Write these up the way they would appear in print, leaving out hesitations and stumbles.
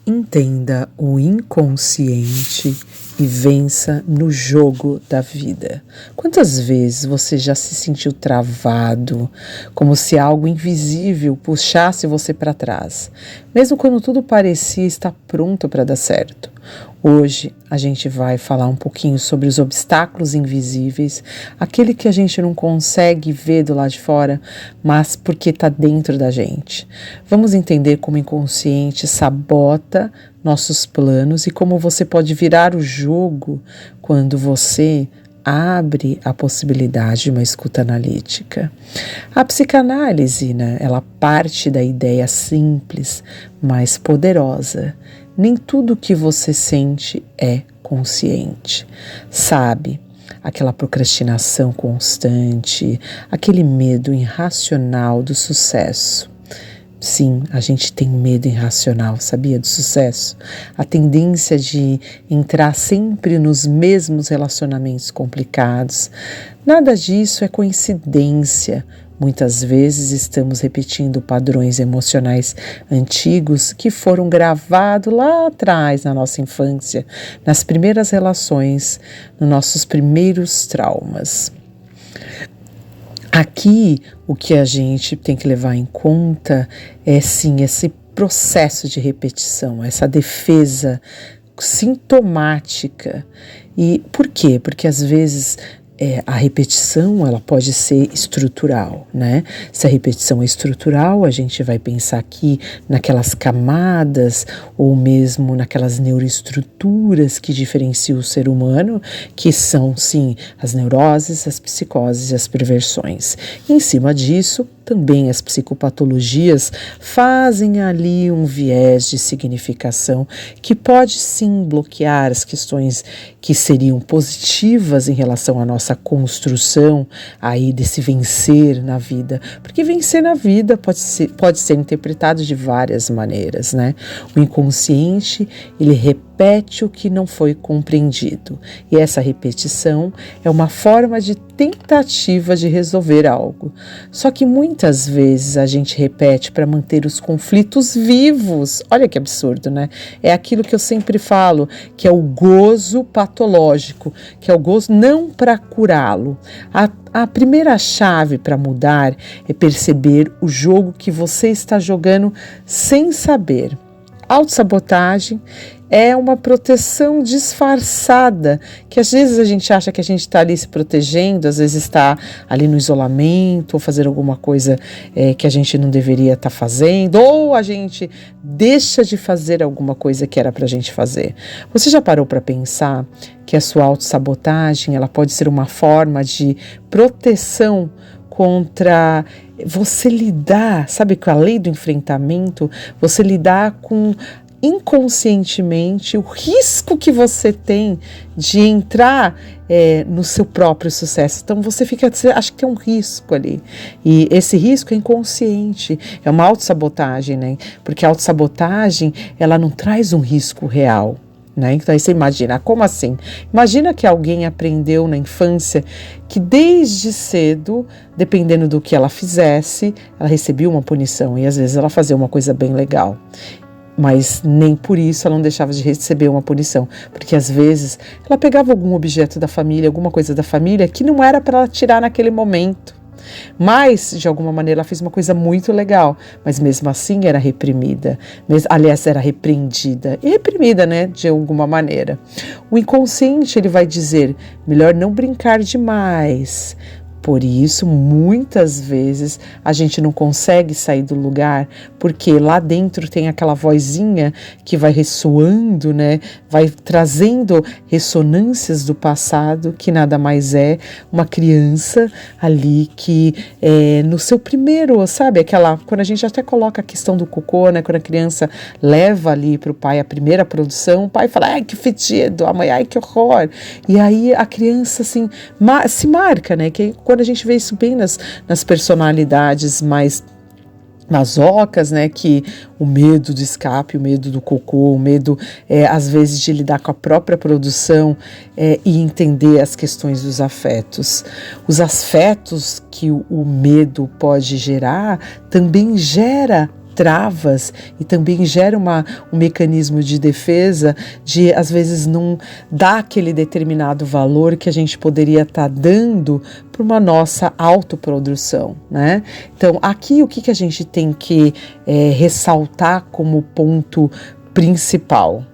Entenda o inconsciente e vença no jogo da vida. Quantas vezes você já se sentiu travado, como se algo invisível puxasse você para trás, mesmo quando tudo parecia estar pronto para dar certo? Hoje a gente vai falar um pouquinho sobre os obstáculos invisíveis, aquele que a gente não consegue ver do lado de fora, mas porque está dentro da gente. Vamos entender como o inconsciente sabota nossos planos e como você pode virar o jogo quando você abre a possibilidade de uma escuta analítica. A psicanálise, ela parte da ideia simples, mas poderosa. Nem tudo que você sente é consciente. Sabe, aquela procrastinação constante, aquele medo irracional do sucesso. Sim, a gente tem medo irracional, sabia, do sucesso? A tendência de entrar sempre nos mesmos relacionamentos complicados. Nada disso é coincidência. Muitas vezes estamos repetindo padrões emocionais antigos que foram gravados lá atrás na nossa infância, nas primeiras relações, nos nossos primeiros traumas. Aqui, o que a gente tem que levar em conta é, sim, esse processo de repetição, essa defesa sintomática. E por quê? Porque às vezes a repetição ela pode ser estrutural, né? Se a repetição é estrutural, a gente vai pensar aqui naquelas camadas ou mesmo naquelas neuroestruturas que diferenciam o ser humano, que são, sim, as neuroses, as psicoses e as perversões. E em cima disso, também as psicopatologias fazem ali um viés de significação que pode sim bloquear as questões que seriam positivas em relação à nossa construção aí desse vencer na vida, porque vencer na vida pode ser interpretado de várias maneiras, né? O inconsciente, ele repete o que não foi compreendido, e essa repetição é uma forma de tentativa de resolver algo. Só que muitas vezes a gente repete para manter os conflitos vivos. Olha que absurdo, né? É aquilo que eu sempre falo, que é o gozo patológico, que é o gozo não para curá-lo. A primeira chave para mudar é perceber o jogo que você está jogando sem saber. Autossabotagem é uma proteção disfarçada, que às vezes a gente acha que a gente está ali se protegendo, às vezes está ali no isolamento, ou fazer alguma coisa que a gente não deveria estar fazendo, ou a gente deixa de fazer alguma coisa que era para a gente fazer. Você já parou para pensar que a sua autossabotagem ela pode ser uma forma de proteção contra você lidar, sabe, com a lei do enfrentamento, você lidar com inconscientemente o risco que você tem de entrar no seu próprio sucesso. Então você acha que tem um risco ali, e esse risco é inconsciente, é uma autossabotagem, né? Porque a autossabotagem ela não traz um risco real, né? Então aí você imagina, como assim? Imagina que alguém aprendeu na infância que desde cedo, dependendo do que ela fizesse, ela recebia uma punição, e às vezes ela fazia uma coisa bem legal, mas nem por isso ela não deixava de receber uma punição, porque às vezes ela pegava algum objeto da família, alguma coisa da família que não era para ela tirar naquele momento, mas de alguma maneira ela fez uma coisa muito legal, mas mesmo assim era reprimida, aliás era repreendida e reprimida, né, de alguma maneira. O inconsciente ele vai dizer, melhor não brincar demais. Por isso, muitas vezes, a gente não consegue sair do lugar, porque lá dentro tem aquela vozinha que vai ressoando, né? Vai trazendo ressonâncias do passado, que nada mais é uma criança ali que no seu primeiro, sabe? Quando a gente até coloca a questão do cocô, né? Quando a criança leva ali para o pai a primeira produção, o pai fala, ai que fedido, a mãe, ai que horror. E aí a criança assim, se marca, né? Que quando a gente vê isso bem nas personalidades mais masocas, né, que o medo do escape, o medo do cocô, o medo, às vezes, de lidar com a própria produção e entender as questões dos afetos. Os afetos que o medo pode gerar também gera travas e também gera um mecanismo de defesa de, às vezes, não dar aquele determinado valor que a gente poderia estar dando para uma nossa autoprodução, né? Então, aqui o que a gente tem que ressaltar como ponto principal?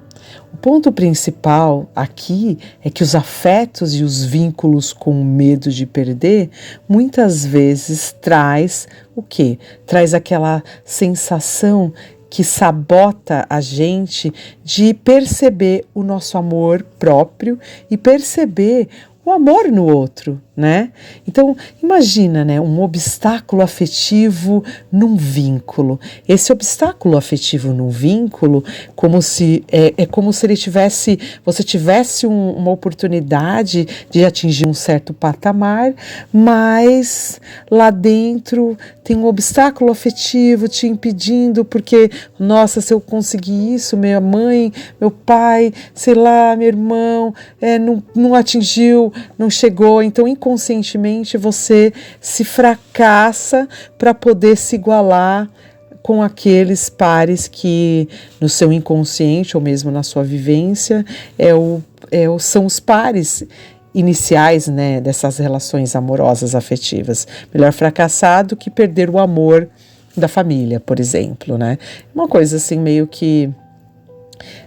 O ponto principal aqui é que os afetos e os vínculos com medo de perder muitas vezes traz o quê? Traz aquela sensação que sabota a gente de perceber o nosso amor próprio e perceber o amor no outro, né? Então, imagina, né, um obstáculo afetivo num vínculo. Esse obstáculo afetivo num vínculo, como se como se você tivesse uma oportunidade de atingir um certo patamar, mas lá dentro tem um obstáculo afetivo te impedindo, porque, nossa, se eu conseguir isso, minha mãe, meu pai, sei lá, meu irmão, não atingiu, não chegou, então inconscientemente você se fracassa para poder se igualar com aqueles pares que no seu inconsciente ou mesmo na sua vivência são os pares iniciais, né, dessas relações amorosas afetivas. Melhor fracassar do que perder o amor da família, por exemplo, né? Uma coisa assim meio que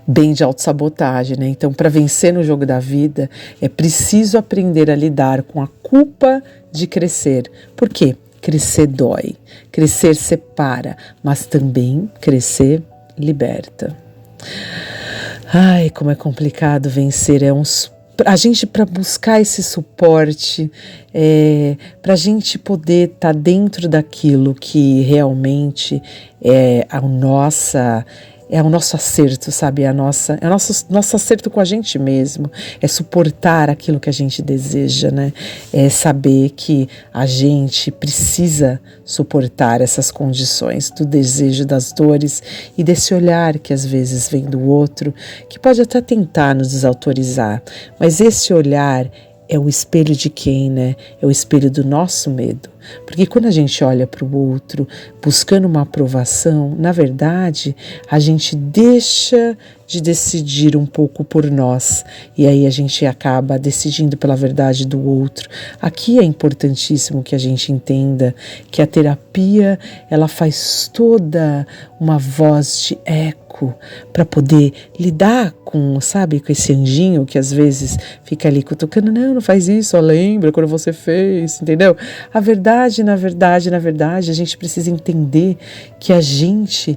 bem de autossabotagem, né? Então, para vencer no jogo da vida, é preciso aprender a lidar com a culpa de crescer. Por quê? Crescer dói, crescer separa, mas também crescer liberta. Ai, como é complicado vencer, a gente, para buscar esse suporte, para a gente poder estar dentro daquilo que realmente é o nosso acerto, sabe? É o nosso acerto com a gente mesmo, é suportar aquilo que a gente deseja, né? É saber que a gente precisa suportar essas condições do desejo, das dores e desse olhar que às vezes vem do outro, que pode até tentar nos desautorizar, mas esse olhar é o espelho de quem, né? É o espelho do nosso medo. Porque quando a gente olha para o outro buscando uma aprovação, na verdade, a gente deixa de decidir um pouco por nós. E aí a gente acaba decidindo pela verdade do outro. Aqui é importantíssimo que a gente entenda que a terapia, ela faz toda uma voz de eco para poder lidar com, sabe, com esse anjinho que às vezes fica ali cutucando, não faz isso, ó, lembra quando você fez, entendeu? A verdade, na verdade, a gente precisa entender que a gente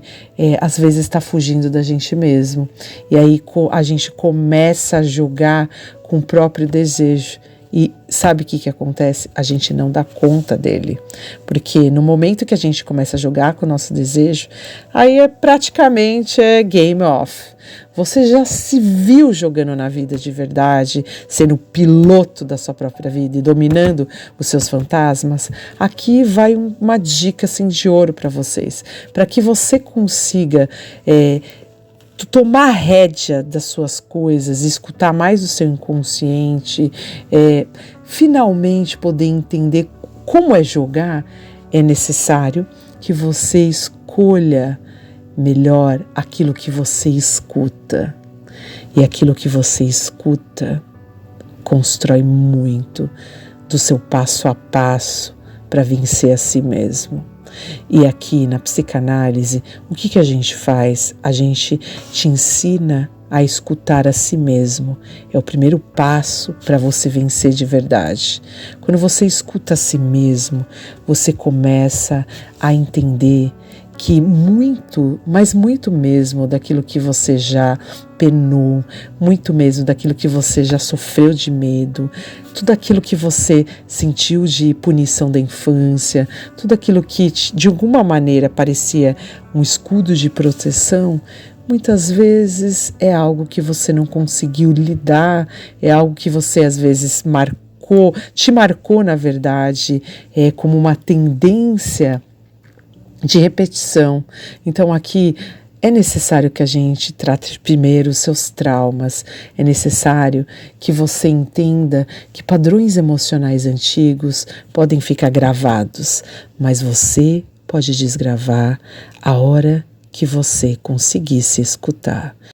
às vezes está fugindo da gente mesmo. E aí a gente começa a jogar com o próprio desejo. E sabe o que acontece? A gente não dá conta dele. Porque no momento que a gente começa a jogar com o nosso desejo, aí praticamente game off. Você já se viu jogando na vida de verdade, sendo o piloto da sua própria vida e dominando os seus fantasmas? Aqui vai uma dica assim, de ouro para vocês. Para que você consiga tomar a rédea das suas coisas, escutar mais o seu inconsciente, finalmente poder entender como é jogar, é necessário que você escolha melhor aquilo que você escuta. E aquilo que você escuta constrói muito do seu passo a passo para vencer a si mesmo. E aqui na psicanálise, o que a gente faz? A gente te ensina a escutar a si mesmo. É o primeiro passo para você vencer de verdade. Quando você escuta a si mesmo, você começa a entender que mas muito mesmo daquilo que você já penou, muito mesmo daquilo que você já sofreu de medo, tudo aquilo que você sentiu de punição da infância, tudo aquilo que de alguma maneira parecia um escudo de proteção, muitas vezes é algo que você não conseguiu lidar, é algo que você às vezes te marcou na verdade, como uma tendência de repetição. Então aqui é necessário que a gente trate primeiro os seus traumas, é necessário que você entenda que padrões emocionais antigos podem ficar gravados, mas você pode desgravar a hora que você conseguir se escutar.